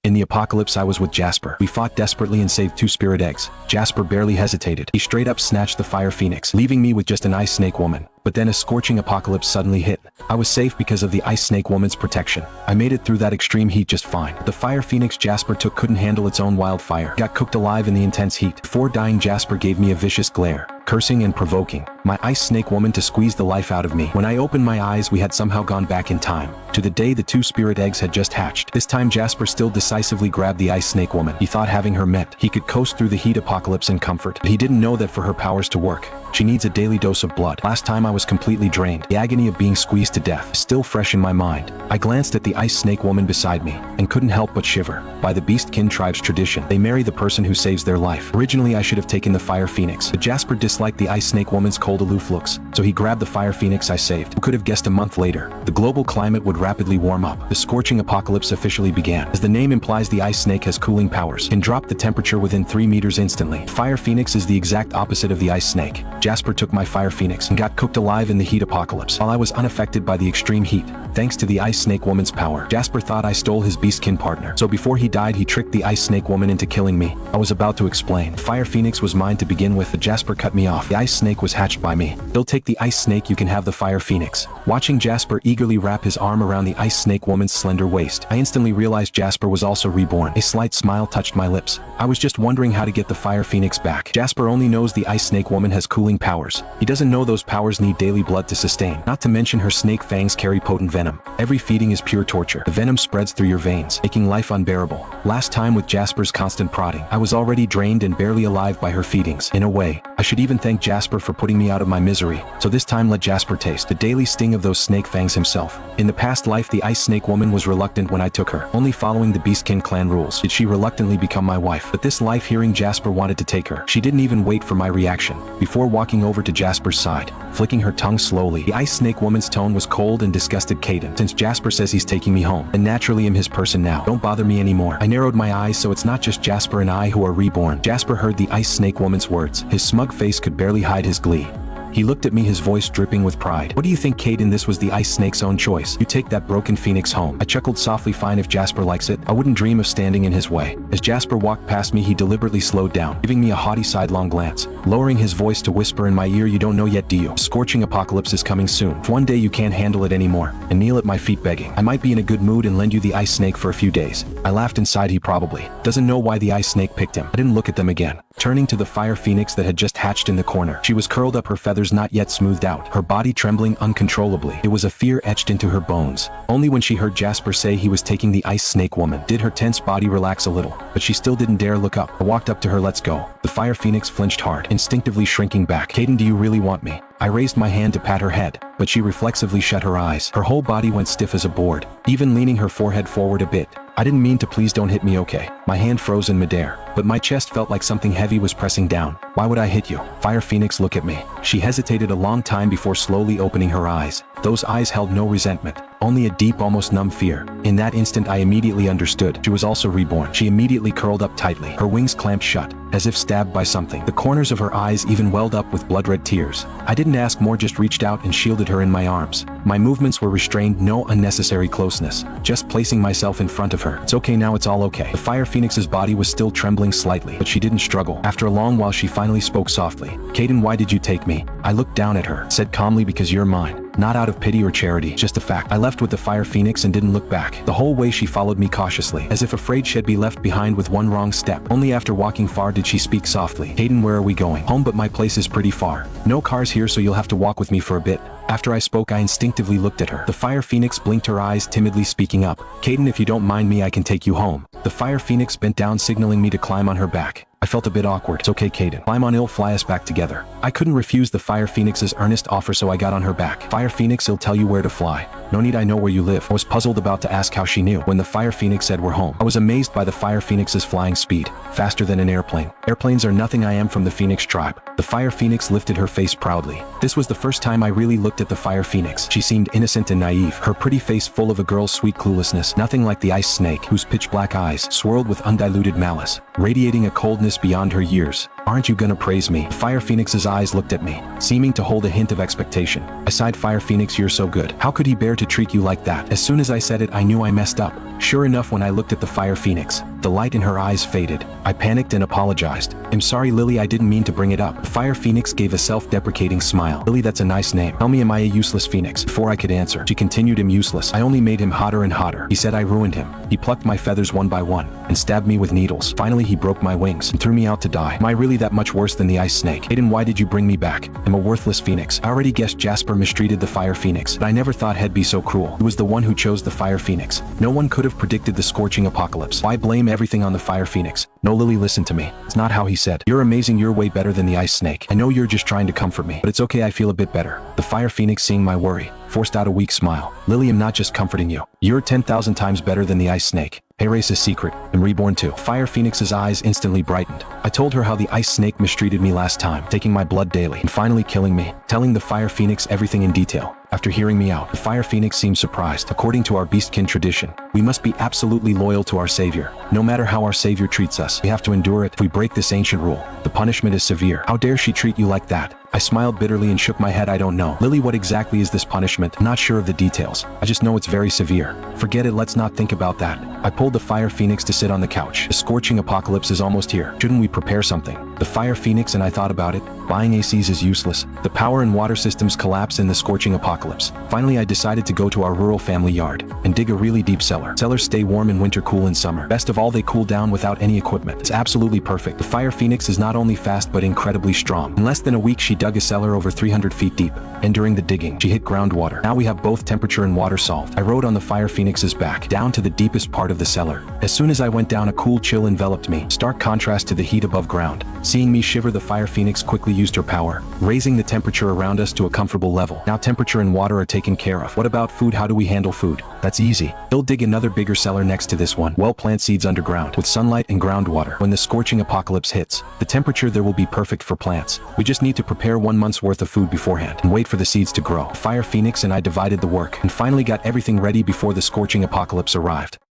In the apocalypse I was with Jasper. We fought desperately and saved 2 spirit eggs. Jasper barely hesitated. He straight up snatched the fire phoenix, leaving me with just an ice snake woman. But then a scorching apocalypse suddenly hit. I was safe because of the ice snake woman's protection. I made it through that extreme heat just fine. The fire phoenix Jasper took couldn't handle its own wildfire. Got cooked alive in the intense heat. Before dying, Jasper gave me a vicious glare, cursing and provoking my ice snake woman to squeeze the life out of me. When I opened my eyes, we had somehow gone back in time to the day the 2 spirit eggs had just hatched. This time Jasper still decisively grabbed the ice snake woman. He thought having her meant he could coast through the heat apocalypse in comfort. But he didn't know that for her powers to work, she needs a daily dose of blood. Last time I was completely drained. The agony of being squeezed to death is still fresh in my mind. I glanced at the ice snake woman beside me and couldn't help but shiver. By the Beastkin tribe's tradition, they marry the person who saves their life. Originally I should have taken the fire phoenix, but Jasper disliked the ice snake woman's cold aloof looks, so he grabbed the fire phoenix I saved. Who could have guessed a month later, the global climate would rapidly warm up. The scorching apocalypse officially began. As the name implies, the ice snake has cooling powers, can drop the temperature within 3 meters instantly. Fire phoenix is the exact opposite of the ice snake. Jasper took my fire phoenix and got cooked alive in the heat apocalypse, while I was unaffected by the extreme heat, thanks to the ice snake woman's power. Jasper thought I stole his beastkin partner, so before he died he tricked the ice snake woman into killing me. I was about to explain. The fire phoenix was mine to begin with, but Jasper cut me off. The ice snake was hatched by me. They'll take the ice snake, you can have the fire phoenix. Watching Jasper eagerly wrap his arm around the ice snake woman's slender waist, I instantly realized Jasper was also reborn. A slight smile touched my lips. I was just wondering how to get the fire phoenix back. Jasper only knows the ice snake woman has cooling powers. He doesn't know those powers need daily blood to sustain. Not to mention her snake fangs carry potent venom. Every feeding is pure torture. The venom spreads through your veins, making life unbearable. Last time with Jasper's constant prodding, I was already drained and barely alive by her feedings. In a way, I should even thank Jasper for putting me out of my misery. So this time let Jasper taste the daily sting of those snake fangs himself. In the past life, the ice snake woman was reluctant when I took her, only following the Beastkin clan rules did she reluctantly become my wife. But this life, hearing Jasper wanted to take her, she didn't even wait for my reaction. Before walking over to Jasper's side, flicking her tongue slowly, the ice snake woman's tone was cold and disgusted. Caden, since Jasper says he's taking me home, and naturally am his person now, don't bother me anymore. I narrowed my eyes, so it's not just Jasper and I who are reborn. Jasper heard the ice snake woman's words. His smug face could barely hide his glee. He looked at me, his voice dripping with pride. What do you think, Caden? This was the ice snake's own choice. You take that broken phoenix home. I chuckled softly. Fine, if Jasper likes it. I wouldn't dream of standing in his way. As Jasper walked past me, he deliberately slowed down, giving me a haughty sidelong glance, lowering his voice to whisper in my ear, you don't know yet, do you? Scorching apocalypse is coming soon. If one day you can't handle it anymore, and kneel at my feet begging, I might be in a good mood and lend you the ice snake for a few days. I laughed inside. He probably doesn't know why the ice snake picked him. I didn't look at them again. Turning to the fire phoenix that had just hatched in the corner, she was curled up, her feathers not yet smoothed out, her body trembling uncontrollably. It was a fear etched into her bones. Only when she heard Jasper say he was taking the ice snake woman did her tense body relax a little, but she still didn't dare look up. I walked up to her. Let's go. The fire phoenix flinched hard, instinctively shrinking back. Caden, do you really want me? I raised my hand to pat her head, but she reflexively shut her eyes. Her whole body went stiff as a board, even leaning her forehead forward a bit. I didn't mean to, please don't hit me, okay? My hand froze in midair, but my chest felt like something heavy was pressing down. Why would I hit you? Fire Phoenix, look at me. She hesitated a long time before slowly opening her eyes. Those eyes held no resentment, only a deep, almost numb fear. In that instant I immediately understood. She was also reborn. She immediately curled up tightly, her wings clamped shut, as if stabbed by something. The corners of her eyes even welled up with blood-red tears. I didn't ask more, just reached out and shielded her in my arms. My movements were restrained, no unnecessary closeness, just placing myself in front of her. It's okay now, it's all okay. The Fire Phoenix's body was still trembling slightly, but she didn't struggle. After a long while she finally spoke softly. Caden, why did you take me? I looked down at her, said calmly, because you're mine. Not out of pity or charity, just a fact. I left with the Fire Phoenix and didn't look back. The whole way she followed me cautiously, as if afraid she'd be left behind with one wrong step. Only after walking far did she speak softly. Caden, where are we going? Home, but my place is pretty far. No cars here, so you'll have to walk with me for a bit. After I spoke, I instinctively looked at her. The Fire Phoenix blinked her eyes, timidly speaking up. Caden, if you don't mind me, I can take you home. The Fire Phoenix bent down, signaling me to climb on her back. I felt a bit awkward. It's okay, Caden. Climb on, it'll fly us back together. I couldn't refuse the Fire Phoenix's earnest offer, so I got on her back. Fire Phoenix, he'll tell you where to fly. No need, I know where you live. I was puzzled, about to ask how she knew, when the Fire Phoenix said we're home. I was amazed by the Fire Phoenix's flying speed, faster than an airplane. Airplanes are nothing, I am from the Phoenix tribe. The Fire Phoenix lifted her face proudly. This was the first time I really looked at the Fire Phoenix. She seemed innocent and naive, her pretty face full of a girl's sweet cluelessness, nothing like the ice snake, whose pitch black eyes swirled with undiluted malice, radiating a coldness beyond her years. Aren't you gonna praise me? Fire Phoenix's eyes looked at me, seeming to hold a hint of expectation. I sighed. Fire Phoenix, you're so good. How could he bear to treat you like that? As soon as I said it, I knew I messed up. Sure enough, when I looked at the Fire Phoenix, the light in her eyes faded. I panicked and apologized. I'm sorry, Lily, I didn't mean to bring it up. Fire Phoenix gave a self-deprecating smile. Lily, that's a nice name. Tell me, am I a useless phoenix? Before I could answer, she continued, I'm useless. I only made him hotter and hotter. He said I ruined him. He plucked my feathers one by one and stabbed me with needles. Finally, he broke my wings and threw me out to die. Am I really that much worse than the ice snake? Aiden, why did you bring me back? I'm a worthless phoenix. I already guessed Jasper mistreated the Fire Phoenix, but I never thought he'd be so cruel. He was the one who chose the Fire Phoenix. No one could have predicted the scorching apocalypse. Why blame everything on the Fire Phoenix? No, Lily, listen to me. It's not how he said. You're amazing. You're way better than the ice snake. I know you're just trying to comfort me, but it's okay. I feel a bit better. The Fire Phoenix, seeing my worry, forced out a weak smile. Lily, I'm not just comforting you. You're 10,000 times better than the ice snake. Race's secret, I'm reborn too. Fire Phoenix's eyes instantly brightened. I told her how the ice snake mistreated me last time, taking my blood daily and finally killing me, telling the Fire Phoenix everything in detail. After hearing me out, the Fire Phoenix seemed surprised. According to our beastkin tradition, we must be absolutely loyal to our savior. No matter how our savior treats us, we have to endure it. If we break this ancient rule, the punishment is severe. How dare she treat you like that? I smiled bitterly and shook my head. I don't know. Lily, what exactly is this punishment? I'm not sure of the details. I just know it's very severe. Forget it, let's not think about that. I pulled the Fire Phoenix to sit on the couch. The scorching apocalypse is almost here. Shouldn't we prepare something? The Fire Phoenix and I thought about it. Buying ACs is useless. The power and water systems collapse in the scorching apocalypse. Finally, I decided to go to our rural family yard and dig a really deep cellar. Cellars stay warm in winter, cool in summer. Best of all, they cool down without any equipment. It's absolutely perfect. The Fire Phoenix is not only fast but incredibly strong. In less than a week, she dug a cellar over 300 feet deep, and during the digging, she hit groundwater. Now we have both temperature and water solved. I rode on the Fire Phoenix's back, down to the deepest part of the cellar. As soon as I went down, a cool chill enveloped me, stark contrast to the heat above ground. Seeing me shiver, the Fire Phoenix quickly used her power, raising the temperature around us to a comfortable level. Now temperature and water are taken care of. What about food? How do we handle food? That's easy. We'll dig another bigger cellar next to this one. We'll plant seeds underground with sunlight and groundwater. When the scorching apocalypse hits, the temperature there will be perfect for plants. We just need to prepare 1 month's worth of food beforehand and wait for the seeds to grow. Fire Phoenix and I divided the work and finally got everything ready before the scorching apocalypse arrived.